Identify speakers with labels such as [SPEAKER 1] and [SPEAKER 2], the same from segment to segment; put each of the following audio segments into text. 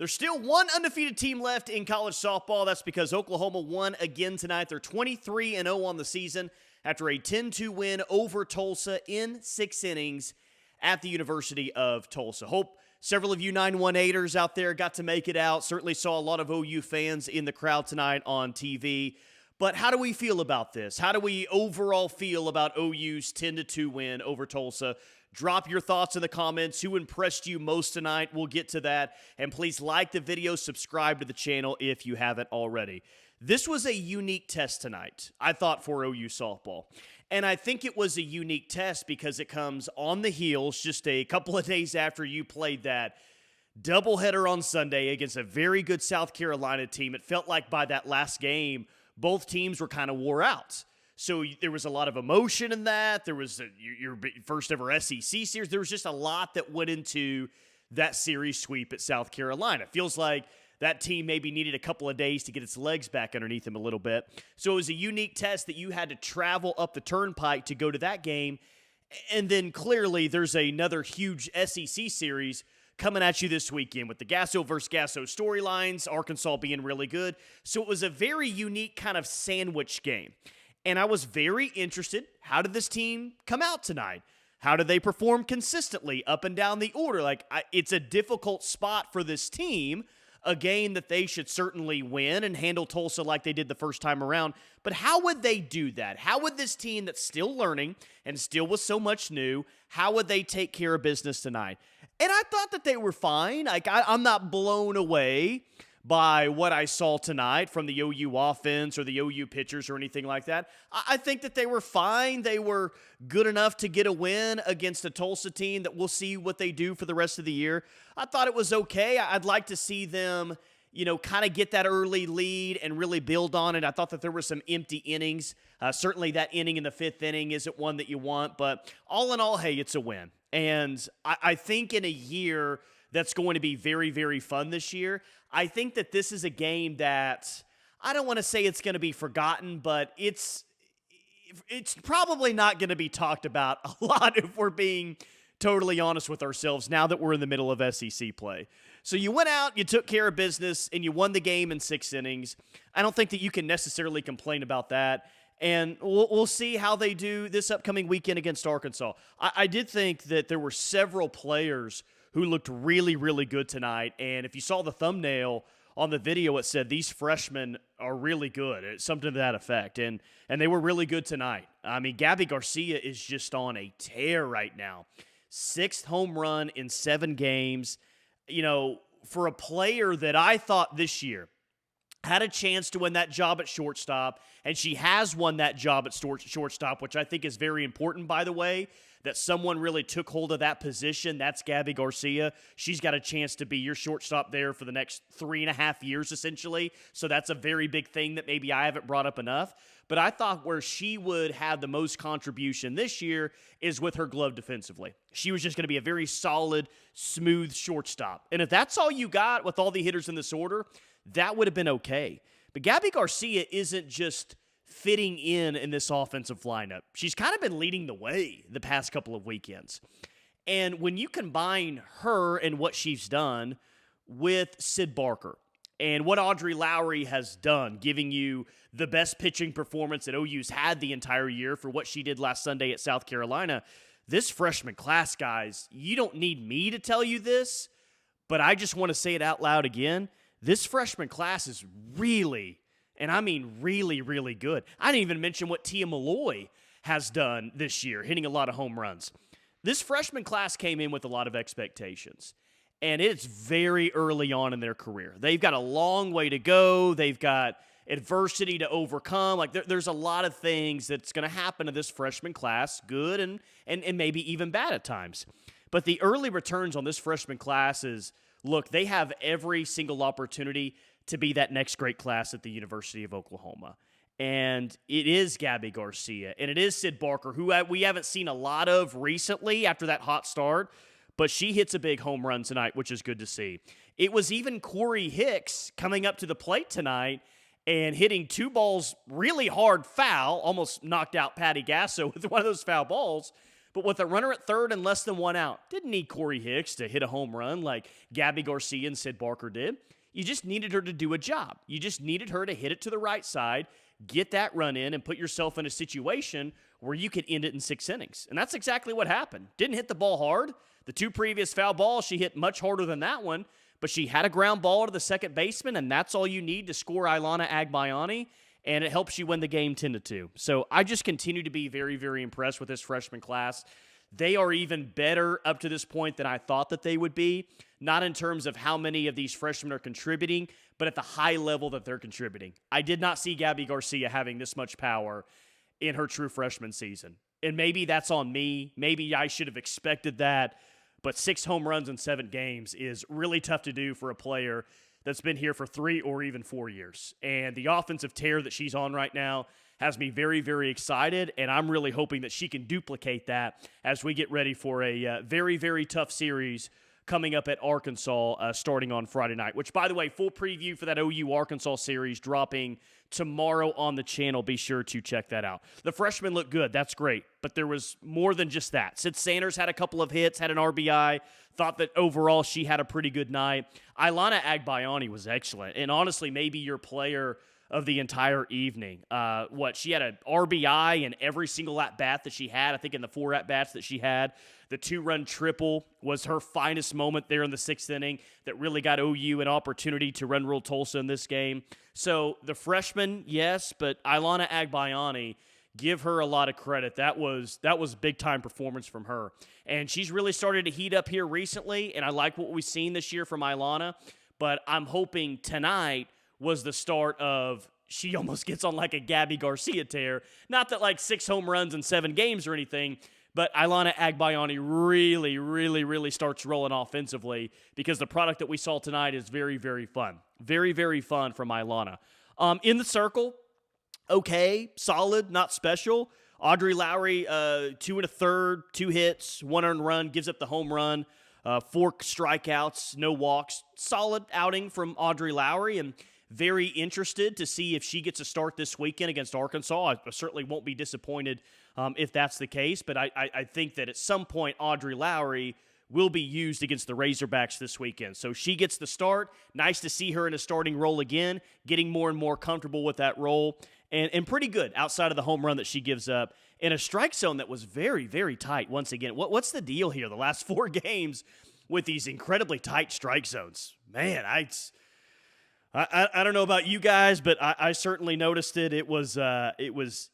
[SPEAKER 1] There's still one undefeated team left in college softball. That's because Oklahoma won again tonight. They're 23-0 on the season after a 10-2 win over Tulsa in 6 innings at the University of Tulsa. Hope several of you 918ers out there got to make it out. Certainly saw a lot of OU fans in the crowd tonight on TV. But how do we feel about this? How do we overall feel about OU's 10-2 win over Tulsa? Drop your thoughts in the comments. Who impressed you most tonight? We'll get to that. And please like the video, subscribe to the channel if you haven't already. This was a unique test tonight, I thought, for OU softball. And I think it was a unique test because it comes on the heels just a couple of days after you played that doubleheader on Sunday against a very good South Carolina team. It felt like by that last game, both teams were kind of wore out. So there was a lot of emotion in that. There was your first ever SEC series. There was just a lot that went into that series sweep at South Carolina. It feels like that team maybe needed a couple of days to get its legs back underneath them a little bit. So it was a unique test that you had to travel up the turnpike to go to that game. And then clearly there's another huge SEC series coming at you this weekend with the Gasso versus Gasso storylines, Arkansas being really good. So it was a very unique kind of sandwich game. And I was very interested, how did this team come out tonight? How did they perform consistently up and down the order? It's a difficult spot for this team, a game that they should certainly win and handle Tulsa like they did the first time around. But how would they do that? How would this team that's still learning and still with so much new, how would they take care of business tonight? And I thought that they were fine. I'm not blown away by what I saw tonight from the OU offense or the OU pitchers or anything like that. I think that they were fine. They were good enough to get a win against a Tulsa team that we'll see what they do for the rest of the year. I thought it was okay. I'd like to see them, kind of get that early lead and really build on it. I thought that there were some empty innings. Certainly that inning in the 5th inning isn't one that you want, but all in all, hey, it's a win. And I think in a year that's going to be very, very fun this year, I think that this is a game that, I don't want to say it's going to be forgotten, but it's probably not going to be talked about a lot if we're being totally honest with ourselves now that we're in the middle of SEC play. So you went out, you took care of business, and you won the game in 6 innings. I don't think that you can necessarily complain about that. And we'll see how they do this upcoming weekend against Arkansas. I did think that there were several players who looked really, really good tonight. And if you saw the thumbnail on the video, it said these freshmen are really good. It's something to that effect. And they were really good tonight. I mean, Gabby Garcia is just on a tear right now. 6th home run in 7 games. For a player that I thought this year had a chance to win that job at shortstop, and she has won that job at shortstop, which I think is very important, by the way, that someone really took hold of that position. That's Gabby Garcia. She's got a chance to be your shortstop there for the next 3.5 years, essentially. So that's a very big thing that maybe I haven't brought up enough. But I thought where she would have the most contribution this year is with her glove defensively. She was just going to be a very solid, smooth shortstop. And if that's all you got with all the hitters in this order, that would have been okay. But Gabby Garcia isn't just fitting in this offensive lineup. She's kind of been leading the way the past couple of weekends. And when you combine her and what she's done with Sid Barker and what Audrey Lowry has done, giving you the best pitching performance that OU's had the entire year for what she did last Sunday at South Carolina, this freshman class, guys, you don't need me to tell you this, but I just want to say it out loud again. This freshman class is really, and I mean really, really good. I didn't even mention what Tia Malloy has done this year, hitting a lot of home runs. This freshman class came in with a lot of expectations, and it's very early on in their career. They've got a long way to go. They've got adversity to overcome. There's a lot of things that's going to happen to this freshman class, good and maybe even bad at times. But the early returns on this freshman class is, look, they have every single opportunity to be that next great class at the University of Oklahoma. And it is Gabby Garcia, and it is Sid Barker, who we haven't seen a lot of recently after that hot start, but she hits a big home run tonight, which is good to see. It was even Corey Hicks coming up to the plate tonight and hitting 2 balls really hard foul, almost knocked out Patty Gasso with one of those foul balls. But with a runner at third and less than one out, didn't need Corey Hicks to hit a home run like Gabby Garcia and Sid Barker did. You just needed her to do a job. You just needed her to hit it to the right side, get that run in, and put yourself in a situation where you could end it in 6 innings. And that's exactly what happened. Didn't hit the ball hard. The 2 previous foul balls, she hit much harder than that one, but she had a ground ball to the second baseman, and that's all you need to score Ailana Agbayani, and it helps you win the game 10-2. So I just continue to be very, very impressed with this freshman class. They are even better up to this point than I thought that they would be, not in terms of how many of these freshmen are contributing, but at the high level that they're contributing. I did not see Gabby Garcia having this much power in her true freshman season. And maybe that's on me. Maybe I should have expected that. But 6 home runs in 7 games is really tough to do for a player that's been here for 3 or even 4 years. And the offensive tear that she's on right now has me very, very excited, and I'm really hoping that she can duplicate that as we get ready for a very, very tough series coming up at Arkansas starting on Friday night, which, by the way, full preview for that OU-Arkansas series dropping tomorrow on the channel. Be sure to check that out. The freshmen look good. That's great, but there was more than just that. Sid Sanders had a couple of hits, had an RBI, thought that overall she had a pretty good night. Ailana Agbayani was excellent, and honestly, maybe your player of the entire evening. She had an RBI in every single at-bat that she had. I think in the 4 at-bats that she had, the 2-run triple was her finest moment there in the 6th inning that really got OU an opportunity to run rule Tulsa in this game. So the freshman, yes, but Ailana Agbayani, give her a lot of credit. That was big-time performance from her. And she's really started to heat up here recently, and I like what we've seen this year from Ailana, but I'm hoping tonight was the start of she almost gets on like a Gabby Garcia tear. Not that like 6 home runs in 7 games or anything, but Ailana Agbayani really, really, really starts rolling offensively because the product that we saw tonight is very, very fun. Very, very fun from Ailana. In the circle, okay, solid, not special. Audrey Lowry, 2 1/3, 2 hits, 1 earned run, gives up the home run, 4 strikeouts, no walks. Solid outing from Audrey Lowry, and very interested to see if she gets a start this weekend against Arkansas. I certainly won't be disappointed if that's the case, but I think that at some point Audrey Lowry will be used against the Razorbacks this weekend. So she gets the start. Nice to see her in a starting role again, getting more and more comfortable with that role, and pretty good outside of the home run that she gives up in a strike zone that was very, very tight once again. What's the deal here the last 4 games with these incredibly tight strike zones? Man, I don't know about you guys, but I certainly noticed it. It was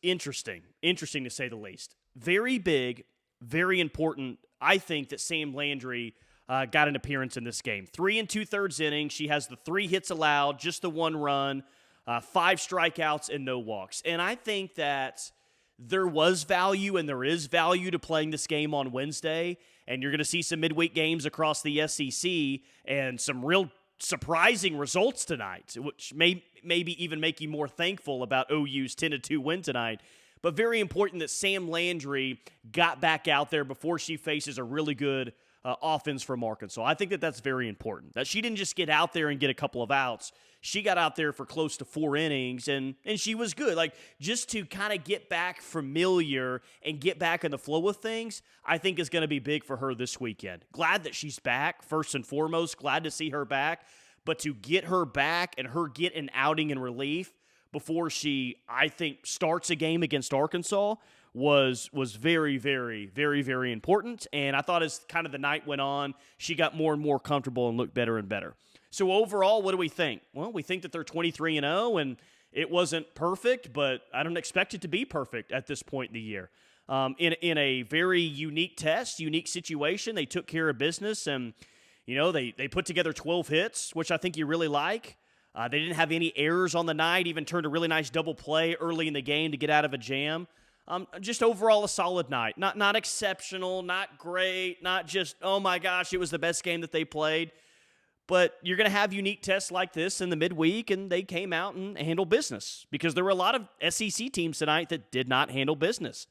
[SPEAKER 1] interesting to say the least. Very big, very important. I think that Sam Landry got an appearance in this game. 3 2/3 innings. She has the 3 hits allowed, just the 1 run, 5 strikeouts, and no walks. And I think that there was value and there is value to playing this game on Wednesday. And you're going to see some midweek games across the SEC and some real surprising results tonight, which may maybe even make you more thankful about OU's 10-2 win tonight. But very important that Sam Landry got back out there before she faces a really good offense from Arkansas. I think that that's very important, that she didn't just get out there and get a couple of outs. She got out there for close to 4 innings, and she was good. Like, just to kind of get back familiar and get back in the flow of things, I think is going to be big for her this weekend. Glad that she's back, first and foremost. Glad to see her back. But to get her back and her get an outing in relief before she, I think, starts a game against Arkansas was very, very, very, very important. And I thought as kind of the night went on, she got more and more comfortable and looked better and better. So overall, what do we think? Well, we think that they're 23-0, and it wasn't perfect, but I don't expect it to be perfect at this point in the year. In a very unique test, unique situation, they took care of business, and they put together 12 hits, which I think you really like. They didn't have any errors on the night, even turned a really nice double play early in the game to get out of a jam. Just overall a solid night. Not exceptional, not great, not just, oh my gosh, it was the best game that they played. But you're going to have unique tests like this in the midweek, and they came out and handled business because there were a lot of SEC teams tonight that did not handle business.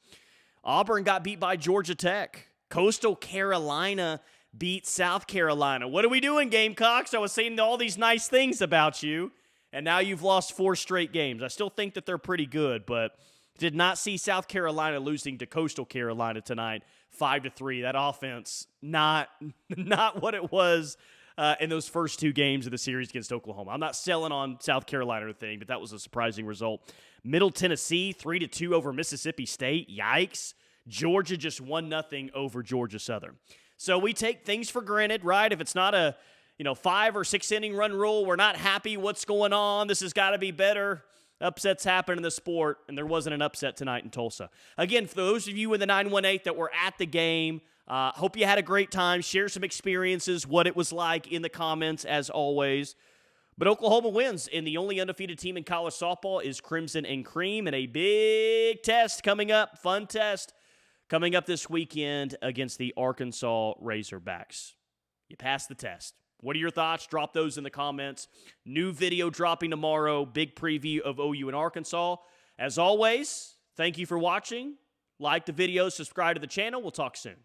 [SPEAKER 1] Auburn got beat by Georgia Tech. Coastal Carolina beat South Carolina. What are we doing, Gamecocks? I was saying all these nice things about you, and now you've lost 4 straight games. I still think that they're pretty good, but did not see South Carolina losing to Coastal Carolina tonight 5-3. That offense, not what it was in those first two games of the series against Oklahoma. I'm not selling on South Carolina or anything, but that was a surprising result. Middle Tennessee, 3-2 over Mississippi State. Yikes. Georgia just 1-0 over Georgia Southern. So we take things for granted, right? If it's not a 5 or 6 inning run rule, we're not happy what's going on. This has got to be better. Upsets happen in the sport, and there wasn't an upset tonight in Tulsa. Again, for those of you in the 918 that were at the game, hope you had a great time. Share some experiences, what it was like in the comments, as always. But Oklahoma wins, and the only undefeated team in college softball is Crimson and Cream, and a big test coming up, fun test, coming up this weekend against the Arkansas Razorbacks. You passed the test. What are your thoughts? Drop those in the comments. New video dropping tomorrow. Big preview of OU and Arkansas. As always, thank you for watching. Like the video, subscribe to the channel. We'll talk soon.